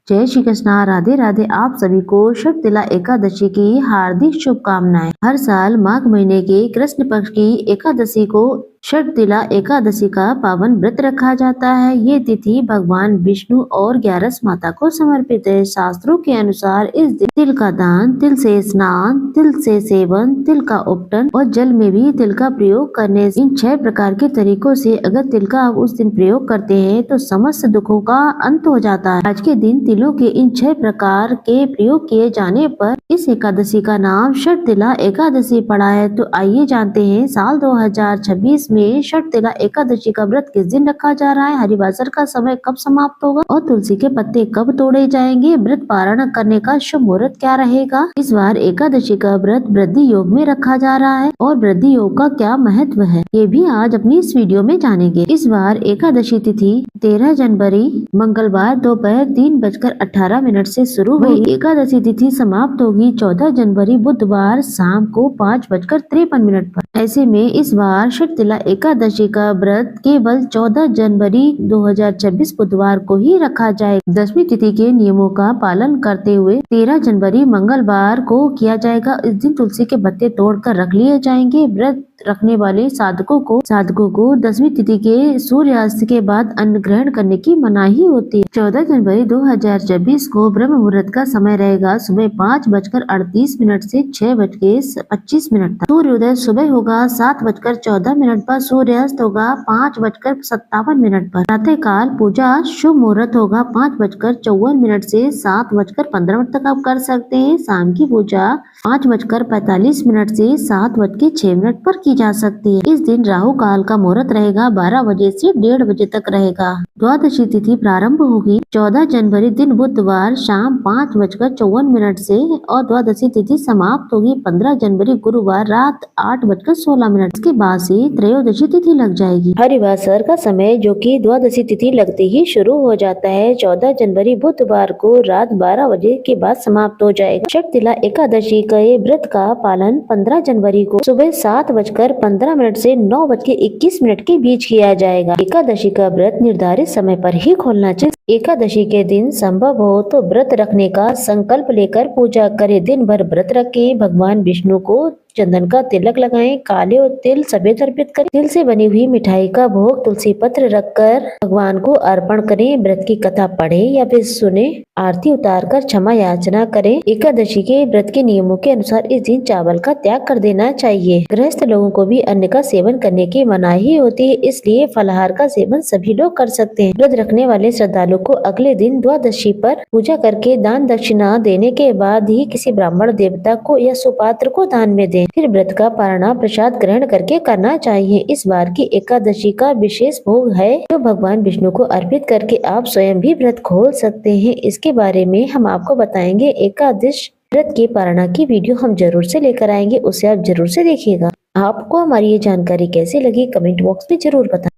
जय श्री कृष्णा, राधे राधे। आप सभी को शक्तिला एकादशी की हार्दिक शुभकामनाएं। हर साल माघ महीने के कृष्ण पक्ष की एकादशी को शक्तिला एकादशी का पावन व्रत रखा जाता है। ये तिथि भगवान विष्णु और ग्यारस माता को समर्पित है। शास्त्रों के अनुसार इस दिन तिल का दान, तिल से स्नान, तिल से सेवन, तिल का उपटन और जल में भी तिल का प्रयोग करने, इन 6 प्रकार के तरीकों से अगर तिल का आप उस दिन प्रयोग करते हैं तो समस्त दुखों का अंत हो जाता है। आज के दिन तिलों के इन 6 प्रकार के प्रयोग किए जाने पर इस एकादशी का नाम शक्तिला एकादशी पड़ा है। तो आइए जानते हैं साल 2026 में शक्तिला एकादशी का व्रत किस दिन रखा जा रहा है, हरिवासर का समय कब समाप्त होगा और तुलसी के पत्ते कब तोड़े जाएंगे, व्रत पारण करने का शुभ मुहूर्त क्या रहेगा। इस बार एकादशी का व्रत वृद्धि योग में रखा जा रहा है और वृद्धि योग का क्या महत्व है, ये भी आज अपनी इस वीडियो में जानेंगे। इस बार एकादशी तिथि 13 जनवरी मंगलवार दोपहर 3:18 से शुरू हुई। एकादशी तिथि समाप्त होगी 14 जनवरी बुधवार शाम को 5:53 पर। ऐसे में इस बार शक्तिला एकादशी का व्रत केवल 14 जनवरी 2026 बुधवार को ही रखा जाएगा। दसवीं तिथि के नियमों का पालन करते हुए 13 जनवरी मंगलवार को किया जाएगा। इस दिन तुलसी के पत्ते तोड़कर रख लिए जाएंगे। व्रत रखने वाले साधकों को 10वीं तिथि के सूर्यास्त के बाद अन्न ग्रहण करने की मनाही होती है। 14 जनवरी 2026 को ब्रह्म मुहूर्त का समय रहेगा सुबह 5:38 से 6:25 तक। सूर्योदय सुबह होगा 7:14 पर, सूर्यास्त होगा 5:57 पर। प्रातः काल पूजा शुभ मुहूर्त होगा 5:54 से 7:15 तक आप कर सकते हैं। शाम की पूजा 5:45 से 7:06 पर की जा सकती है। इस दिन राहु काल का मुहूर्त रहेगा 12 बजे से 1:30 बजे तक रहेगा। द्वादशी तिथि प्रारंभ होगी 14 जनवरी दिन बुधवार शाम 5:54 से और द्वादशी तिथि समाप्त होगी 15 जनवरी गुरुवार रात 8:16। इसके बाद से त्रयोदशी तिथि लग जाएगी। हरिवासर का समय जो कि द्वादशी तिथि लगते ही शुरू हो जाता है 14 जनवरी बुधवार को रात 12 बजे के बाद समाप्त हो जाएगा। शक्तिला एकादशी के व्रत का पालन 15 जनवरी को सुबह 7:15 से 9:21 के बीच किया जाएगा। एकादशी का व्रत निर्धारित समय पर ही खोलना चाहिए। एकादशी के दिन संभव हो तो व्रत रखने का संकल्प लेकर पूजा करें। दिन भर व्रत रखें, भगवान विष्णु को चंदन का तिलक लगाएं, काले और तिल सफेद अर्पित करें। तिल से बनी हुई मिठाई का भोग तुलसी पत्र रखकर भगवान को अर्पण करें। व्रत की कथा पढ़ें या फिर सुने, आरती उतार कर क्षमा याचना करें। एकादशी के व्रत के नियमों के अनुसार इस दिन चावल का त्याग कर देना चाहिए। गृहस्थ लोगों को भी अन्न का सेवन करने की मनाही होती है, इसलिए फलाहार का सेवन सभी लोग कर सकते हैं। व्रत रखने वाले श्रद्धालु को अगले दिन द्वादशी पर पूजा करके दान दक्षिणा देने के बाद ही किसी ब्राह्मण देवता को या सुपात्र को दान में दें। फिर व्रत का पारणा प्रसाद ग्रहण करके करना चाहिए। इस बार की एकादशी का विशेष भोग है जो भगवान विष्णु को अर्पित करके आप स्वयं भी व्रत खोल सकते हैं। इसके बारे में हम आपको बताएंगे। एकादश व्रत की पारणा की वीडियो हम जरूर से लेकर आएंगे, उसे आप जरूर से देखिएगा। आपको हमारी ये जानकारी कैसी लगी कमेंट बॉक्स में जरूर बताएं।